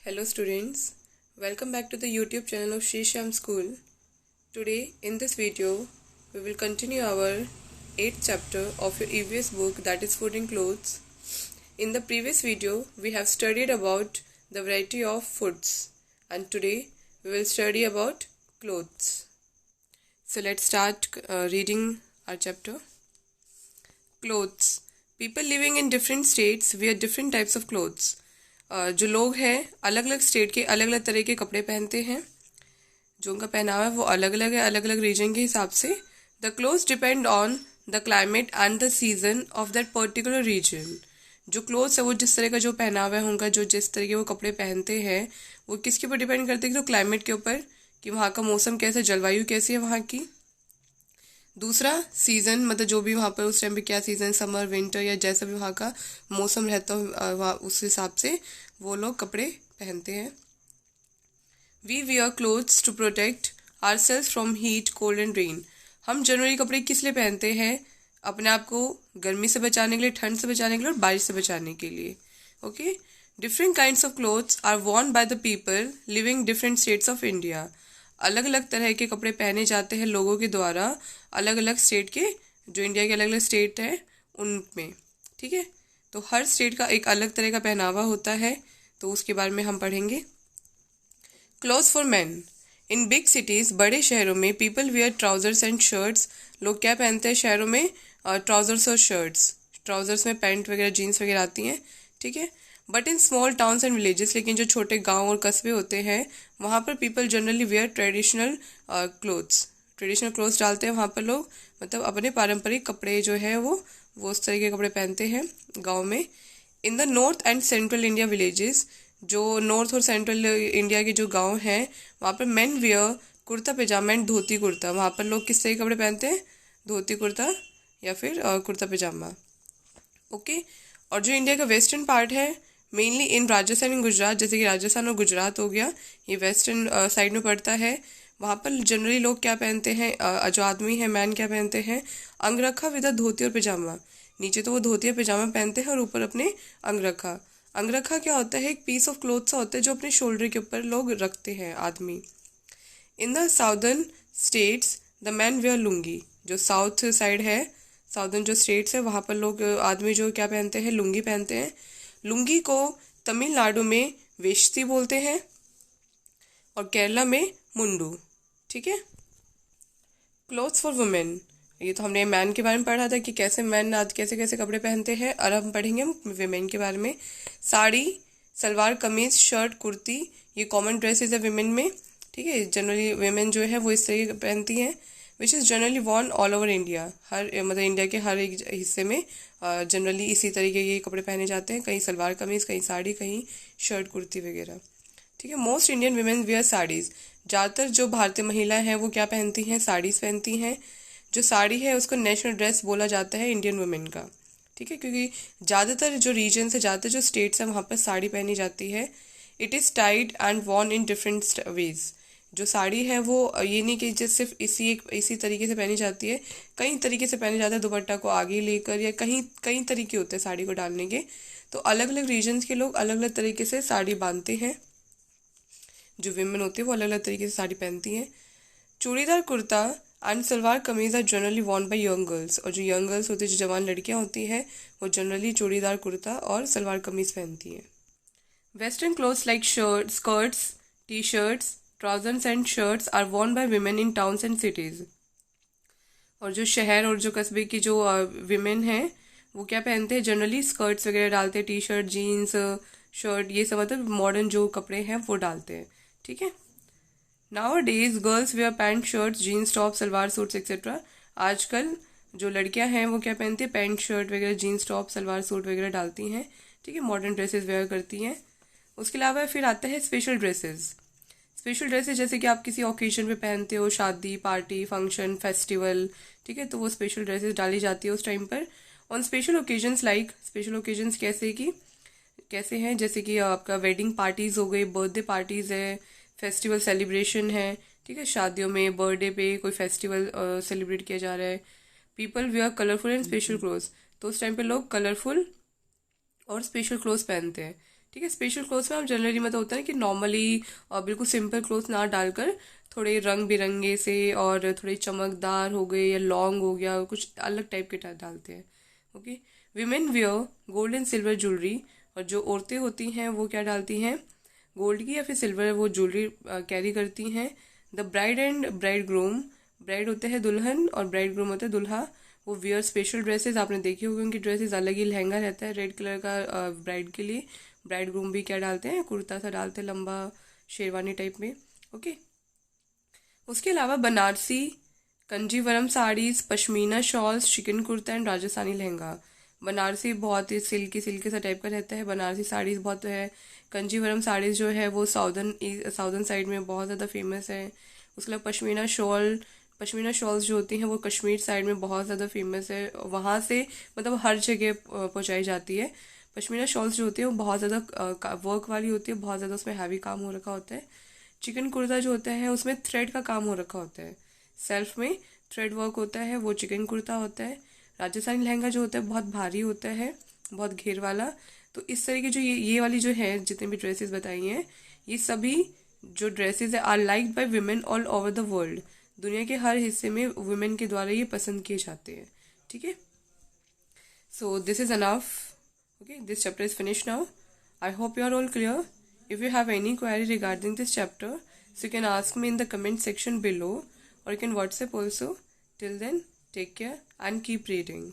Hello students, welcome back to the YouTube channel of Shri Shyam School. Today in this video we will continue our 8th chapter of your EVS book, that is Food and Clothes. In the previous video we have studied about the variety of foods and today we will study about clothes. So let's start reading our chapter. Clothes. People living in different states wear different types of clothes. जो लोग हैं अलग अलग state के अलग अलग तरह के कपड़े पहनते हैं, जो उनका पहनावा है वो अलग अलग है, अलग अलग रीजन के हिसाब से. The clothes depend on the climate and the season of that particular region. जो क्लोथ्स है वो जिस तरह का जो पहनावा है उनका, जो जिस तरह के वो कपड़े पहनते हैं वो किसके ऊपर डिपेंड करते हैं? तो क्लाइमेट के ऊपर, कि वहाँ का मौसम कैसा, जलवायु कैसी है वहाँ की. दूसरा सीज़न, मतलब जो भी वहाँ पर उस टाइम पे क्या सीज़न, समर विंटर या जैसा भी वहाँ का मौसम रहता हो वहाँ उस हिसाब से वो लोग कपड़े पहनते हैं. We wear clothes to protect ourselves from heat, cold and rain. हम जनरली कपड़े किस लिए पहनते हैं? अपने आप को गर्मी से बचाने के लिए, ठंड से बचाने के लिए और बारिश से बचाने के लिए. Okay. Different kinds of clothes are worn by the people living different states of India. अलग अलग तरह के कपड़े पहने जाते हैं लोगों के द्वारा अलग अलग स्टेट के, जो इंडिया के अलग अलग स्टेट है उनमें. ठीक है, तो हर स्टेट का एक अलग तरह का पहनावा होता है, तो उसके बारे में हम पढ़ेंगे. Clothes for man. In big cities, बड़े शहरों में people wear trousers and shirts. लोग क्या पहनते हैं शहरों में? ट्राउजर्स और शर्ट्स. ट्राउजर्स में पैंट वगैरह, जीन्स वगैरह आती हैं. ठीक है. But in small towns and villages, लेकिन जो छोटे गांव और कस्बे होते हैं वहाँ पर people generally wear traditional clothes. Traditional clothes डालते हैं वहाँ पर लोग, मतलब अपने पारंपरिक कपड़े जो है वो उस तरह के कपड़े पहनते हैं गाँव में. In the north and central India villages, जो नॉर्थ और सेंट्रल इंडिया के जो गांव हैं वहाँ पर men wear kurta pyjama and dhoti kurta. वहाँ पर लोग किस तरह के कपड़े पहनते हैं? धोती कुर्ता या फिर कुर्ता पैजामा. ओके. और जो इंडिया का वेस्टर्न पार्ट है, mainly in Rajasthan and Gujarat, जैसे कि राजस्थान और गुजरात हो गया, ये वेस्टर्न साइड में पड़ता है. वहाँ पर जनरली लोग क्या पहनते हैं, जो आदमी है मैन क्या पहनते हैं? अंगरखा विद धोती और पैजामा. नीचे तो वो धोती और पैजामा पहनते हैं और ऊपर अपने अंगरखा. अंगरखा क्या होता है? एक पीस ऑफ क्लोथ सा होता है जो अपने शोल्डर के ऊपर लोग रखते हैं आदमी. In the southern states the man wear lungi. जो साउथ साइड है, साउदर्न जो स्टेट्स है वहाँ पर लोग आदमी जो क्या पहनते हैं? लुंगी पहनते हैं. लुंगी को तमिलनाडु में वेष्टी बोलते हैं और केरला में मुंडू. ठीक है. Clothes for women. ये तो हमने मैन के बारे में पढ़ा था कि कैसे मैन आज कैसे कैसे कपड़े पहनते हैं, और अब हम पढ़ेंगे वुमेन के बारे में. साड़ी, सलवार कमीज, शर्ट, कुर्ती, ये कॉमन ड्रेसेस है विमेन में. ठीक है. जनरली वुमेन जो है वो इस तरह पहनती हैं, which is generally worn all over India. हर मतलब इंडिया के हर एक हिस्से में जनरली इसी तरीके के कपड़े पहने जाते हैं. कहीं सलवार कमीज, कहीं साड़ी, कहीं शर्ट कुर्ती वगैरह. ठीक है. Most Indian women wear saris. ज़्यादातर जो भारतीय महिलाएं हैं वो क्या पहनती हैं? साड़ीज़ पहनती हैं. जो साड़ी है उसको नेशनल ड्रेस बोला जाता है इंडियन वुमेन का. ठीक है, क्योंकि ज़्यादातर जो रीजन है, ज़्यादातर जो स्टेट्स हैं वहाँ पर साड़ी पहनी जाती है. It is tied and worn in different ways. जो साड़ी है वो ये नहीं कि जैसे सिर्फ इसी तरीके से पहनी जाती है, कई तरीके से पहने जाता है. दुपट्टा को आगे लेकर, या कई तरीके होते हैं साड़ी को डालने के. तो अलग अलग रीजन्स के लोग अलग अलग तरीके से साड़ी बांधते हैं. जो विमेन होती है वो अलग अलग तरीके से साड़ी पहनती हैं. Churidar kurta and salwar kameez are generally worn by young girls. और जो यंग गर्ल्स होती है, जो जवान लड़कियां होती हैं, वो जनरली चूड़ीदार कुर्ता और सलवार कमीज पहनती हैं. Western clothes like shirt, skirts, T shirts, trousers and shirts are worn by women in towns and cities. और जो शहर और जो कस्बे की जो विमेन हैं वो क्या पहनते हैं? जनरली स्कर्ट्स वगैरह डालते हैं, टी शर्ट, जीन्स, शर्ट, ये सब मतलब मॉडर्न जो कपड़े हैं वो डालते हैं. ठीक है. Nowadays girls wear pants, shirts, jeans, top, salwar suits etcetera. आजकल जो लड़कियां हैं वो क्या पहनती हैं? पैंट, शर्ट वगैरह, जीन्स, टॉप, सलवार सूट वगैरह डालती हैं. ठीक है. मॉडर्न ड्रेसेस वेयर करती हैं. उसके अलावा फिर आता है स्पेशल ड्रेसेस. स्पेशल ड्रेसेस जैसे कि आप किसी ओकेजन पे पहनते हो, शादी, पार्टी, फंक्शन, फेस्टिवल. ठीक है, तो वो स्पेशल ड्रेसेस डाली जाती है उस टाइम पर. On special occasions, like special occasions कैसे हैं? जैसे कि आपका वेडिंग पार्टीज हो गई, बर्थडे पार्टीज है, फेस्टिवल सेलिब्रेशन है. ठीक है. शादियों में, बर्थडे पे कोई फेस्टिवल सेलिब्रेट किया जा रहा है. People wear colourful and special clothes. तो उस टाइम पे लोग कलरफुल और स्पेशल क्लोथ्स पहनते हैं. ठीक है। स्पेशल क्लोथ्स में आप जनरली मतलब होता है कि नॉर्मली बिल्कुल सिंपल क्लोथ ना डालकर थोड़े रंग बिरंगे से और थोड़े चमकदार हो गए या लॉन्ग हो गया, कुछ अलग टाइप के डालते हैं। Okay. Women wear gold and silver jewellery, और जो औरतें होती हैं वो क्या डालती हैं, गोल्ड की या फिर सिल्वर वो ज्वेलरी कैरी करती हैं। The bride and bride groom, bride होते हैं दुल्हन और ब्राइड ग्रूम होते हैं दुल्हा, वो वियर स्पेशल ड्रेसेस, आपने देखी होगी उनकी ड्रेसेस अलग ही, लहंगा रहता है रेड कलर का ब्राइड के लिए। ब्राइड ग्रूम भी क्या डालते हैं, कुर्ता सा डालते हैं लंबा शेरवानी टाइप में। ओके। उसके अलावा Banarasi, Kanjeevaram saris, pashmina shawls, chicken kurta and Rajasthani lehenga. Banarasi बहुत ही सिल्की सिल्की सा टाइप का रहता है, बनारसी साड़ीज बहुत है। कंजीवरम साड़ीज जो है वो साउदर्न साइड में बहुत ज़्यादा फेमस है। उसके अलावा पश्मीना शॉल्स जो होती हैं वो कश्मीर साइड में बहुत ज़्यादा फेमस है, वहाँ से मतलब हर जगह पहुँचाई जाती है। पश्मीना शॉल्स जो होती है वो बहुत ज़्यादा वर्क वाली होती है, बहुत ज़्यादा उसमें हैवी काम हो रखा होता है। चिकन कुर्ता जो होता है उसमें थ्रेड का काम हो रखा होता है, सेल्फ में थ्रेड वर्क होता है, वो चिकन कुर्ता होता है। राजस्थानी लहंगा जो होता है बहुत भारी होता है, बहुत घेर वाला। तो इस तरह की जो ये वाली जो है जितने भी ड्रेसेस बताई हैं, ये सभी जो ड्रेसेस है are liked by women all over the world, दुनिया के हर हिस्से में वुमेन के द्वारा ये पसंद किए जाते हैं। ठीक है। So this is enough. Okay, this chapter is finished now. I hope you are all clear. If you have any query regarding this chapter, so you can ask me in the comment section below, or you can WhatsApp also. Till then, take care and keep reading.